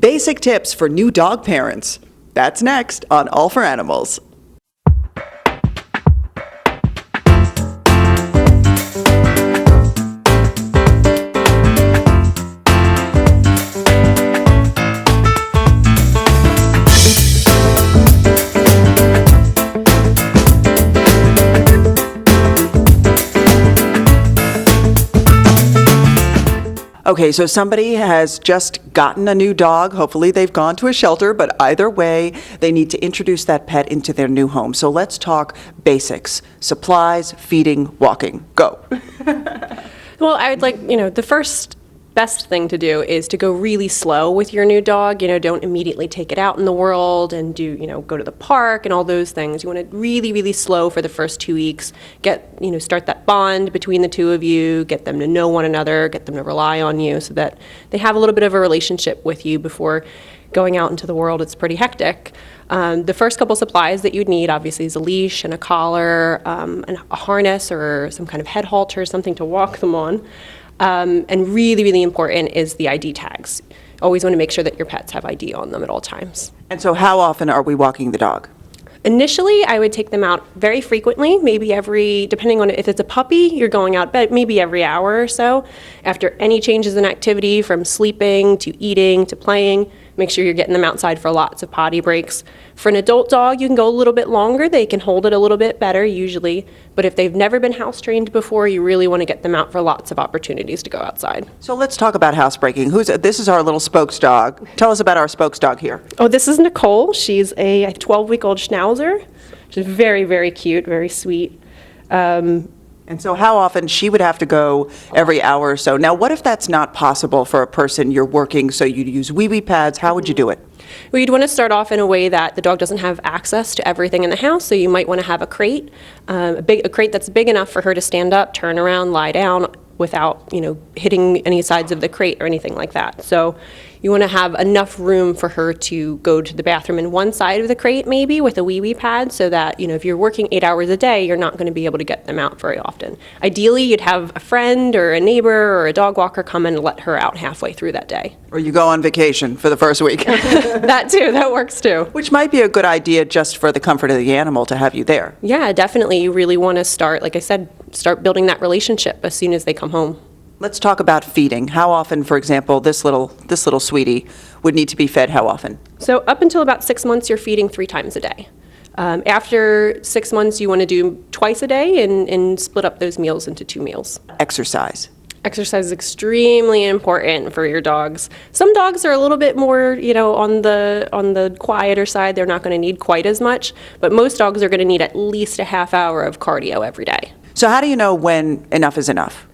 Basic tips for new dog parents. That's next on All for Animals. Okay, so somebody has just gotten a new dog. Hopefully they've gone to a shelter, but either way, they need to introduce that pet into their new home. So let's talk basics: supplies, feeding, walking. Go. Well, I would the first best thing to do is to go really slow with your new dog. Don't immediately take it out in the world and go to the park and all those things. You want to really, really slow for the first 2 weeks. Start that bond between the two of you, get them to know one another, get them to rely on you so that they have a little bit of a relationship with you before going out into the world. It's pretty hectic. The first couple supplies that you'd need, obviously, is a leash and a collar, and a harness or some kind of head halter, something to walk them on. And really, really important is the ID tags. Always want to make sure that your pets have ID on them at all times. And so how often are we walking the dog? Initially, I would take them out very frequently, maybe depending on if it's a puppy, you're going out maybe every hour or so. After any changes in activity, from sleeping to eating to playing, make sure you're getting them outside for lots of potty breaks. For an adult dog, you can go a little bit longer. They can hold it a little bit better usually. But if they've never been house trained before, you really want to get them out for lots of opportunities to go outside. So let's talk about housebreaking. This is our little spokes dog. Tell us about our spokes dog here. Oh, this is Nicole. She's a 12-week-old Schnauzer. She's very, very cute, very sweet. And so how often she would have to go every hour or so. Now, what if that's not possible for a person? You're working, so you'd use wee-wee pads. How would you do it? Well, you'd want to start off in a way that the dog doesn't have access to everything in the house, so you might want to have a crate, a crate that's big enough for her to stand up, turn around, lie down without, hitting any sides of the crate or anything like that. So you want to have enough room for her to go to the bathroom in one side of the crate maybe with a wee-wee pad so that, if you're working 8 hours a day, you're not going to be able to get them out very often. Ideally, you'd have a friend or a neighbor or a dog walker come in and let her out halfway through that day. Or you go on vacation for the first week. That too, that works too. Which might be a good idea just for the comfort of the animal to have you there. Yeah, definitely. You really want to start building that relationship as soon as they come home. Let's talk about feeding. How often, for example, this little sweetie would need to be fed how often? So up until about 6 months, you're feeding 3 times a day. After 6 months, you want to do twice a day and split up those meals into 2 meals. Exercise. Exercise is extremely important for your dogs. Some dogs are a little bit more, on the quieter side. They're not going to need quite as much, but most dogs are going to need at least a half hour of cardio every day. So how do you know when enough is enough?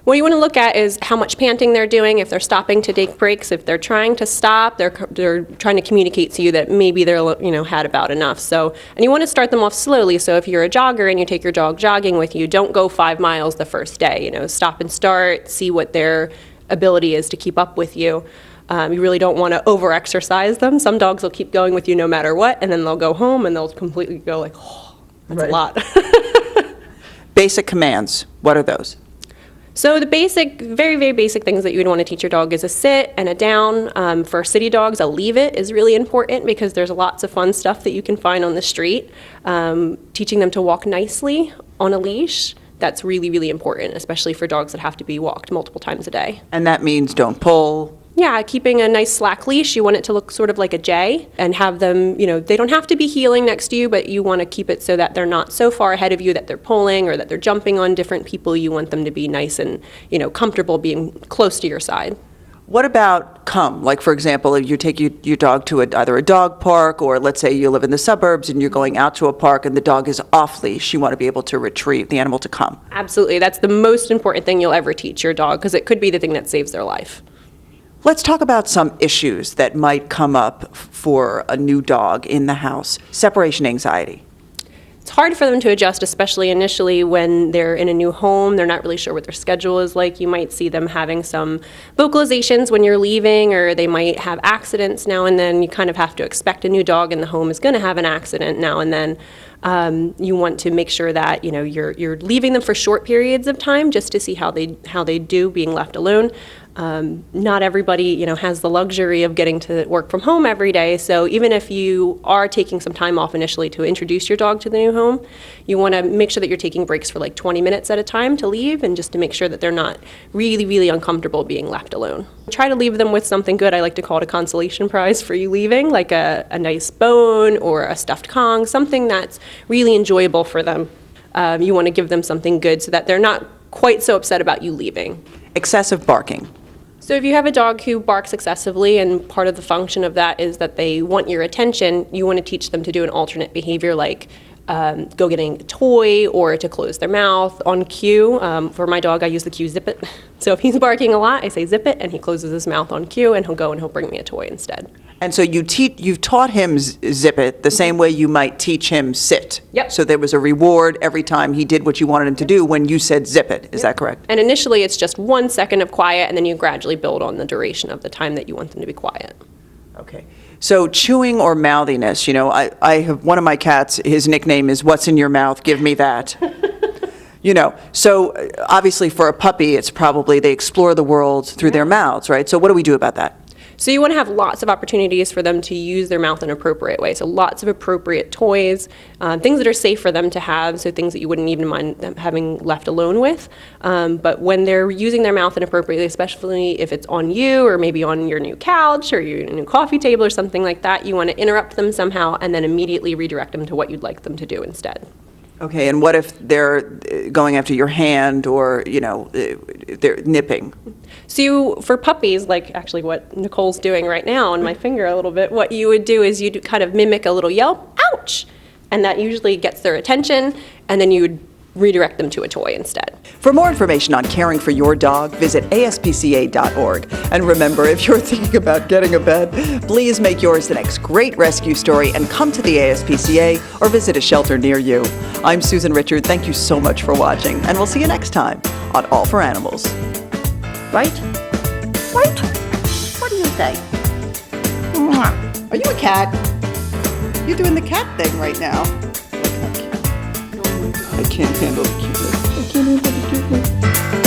What you want to look at is how much panting they're doing, if they're stopping to take breaks, if they're trying to stop, they're trying to communicate to you that maybe they're, had about enough. So, and you want to start them off slowly. So if you're a jogger and you take your dog jogging with you, don't go 5 miles the first day. Stop and start, see what their ability is to keep up with you. You really don't want to over-exercise them. Some dogs will keep going with you no matter what, and then they'll go home and they'll completely go like, oh, that's Right. a lot. Basic commands. What are those? So the very, very basic things that you would want to teach your dog is a sit and a down. For city dogs, a leave it is really important because there's lots of fun stuff that you can find on the street. Teaching them to walk nicely on a leash, that's really, really important, especially for dogs that have to be walked multiple times a day. And that means don't pull. Yeah, keeping a nice slack leash. You want it to look sort of like a J and have them, they don't have to be heeling next to you, but you want to keep it so that they're not so far ahead of you that they're pulling or that they're jumping on different people. You want them to be nice and, comfortable being close to your side. What about come? Like, for example, if you take your dog to either a dog park or let's say you live in the suburbs and you're going out to a park and the dog is off leash, you want to be able to retrieve the animal to come. Absolutely. That's the most important thing you'll ever teach your dog because it could be the thing that saves their life. Let's talk about some issues that might come up for a new dog in the house. Separation anxiety. It's hard for them to adjust, especially initially when they're in a new home. They're not really sure what their schedule is like. You might see them having some vocalizations when you're leaving, or they might have accidents now and then. You kind of have to expect a new dog in the home is going to have an accident now and then. You want to make sure that, you know, you're leaving them for short periods of time just to see how they do being left alone. Not everybody, you know, has the luxury of getting to work from home every day. So even if you are taking some time off initially to introduce your dog to the new home, you want to make sure that you're taking breaks for like 20 minutes at a time to leave, and just to make sure that they're not really, really uncomfortable being left alone. Try to leave them with something good. I like to call it a consolation prize for you leaving, like a nice bone or a stuffed Kong, something that's really enjoyable for them. You want to give them something good so that they're not quite so upset about you leaving. Excessive barking. So if you have a dog who barks excessively, and part of the function of that is that they want your attention, you want to teach them to do an alternate behavior, like go getting a toy or to close their mouth on cue. For my dog, I use the cue zip it. So if he's barking a lot, I say zip it, and he closes his mouth on cue, and he'll go and he'll bring me a toy instead. And so you've taught him zip it the same way you might teach him sit. Yep. So there was a reward every time he did what you wanted him to do when you said zip it. Is that correct? And initially, it's just 1 second of quiet, and then you gradually build on the duration of the time that you want them to be quiet. Okay. So chewing or mouthiness, you know, I have one of my cats, his nickname is "What's in your mouth? Give me that." You know, so obviously for a puppy, it's probably they explore the world through their mouths, right? So what do we do about that? So you want to have lots of opportunities for them to use their mouth in an appropriate way. So lots of appropriate toys, things that are safe for them to have, so things that you wouldn't even mind them having left alone with. But when they're using their mouth inappropriately, especially if it's on you or maybe on your new couch or your new coffee table or something like that, you want to interrupt them somehow and then immediately redirect them to what you'd like them to do instead. Okay, and what if they're going after your hand or, you know, they're nipping? So for puppies, like actually what Nicole's doing right now on my finger a little bit, what you would do is you'd kind of mimic a little yelp, ouch! And that usually gets their attention, and then you would redirect them to a toy instead. For more information on caring for your dog, visit ASPCA.org. And remember, if you're thinking about getting a pet, please make yours the next great rescue story and come to the ASPCA or visit a shelter near you. I'm Susan Richard. Thank you so much for watching, and we'll see you next time on All for Animals. Right? Right? What do you say? Are you a cat? You're doing the cat thing right now. I can't handle the cuteness. I can't handle the cuteness.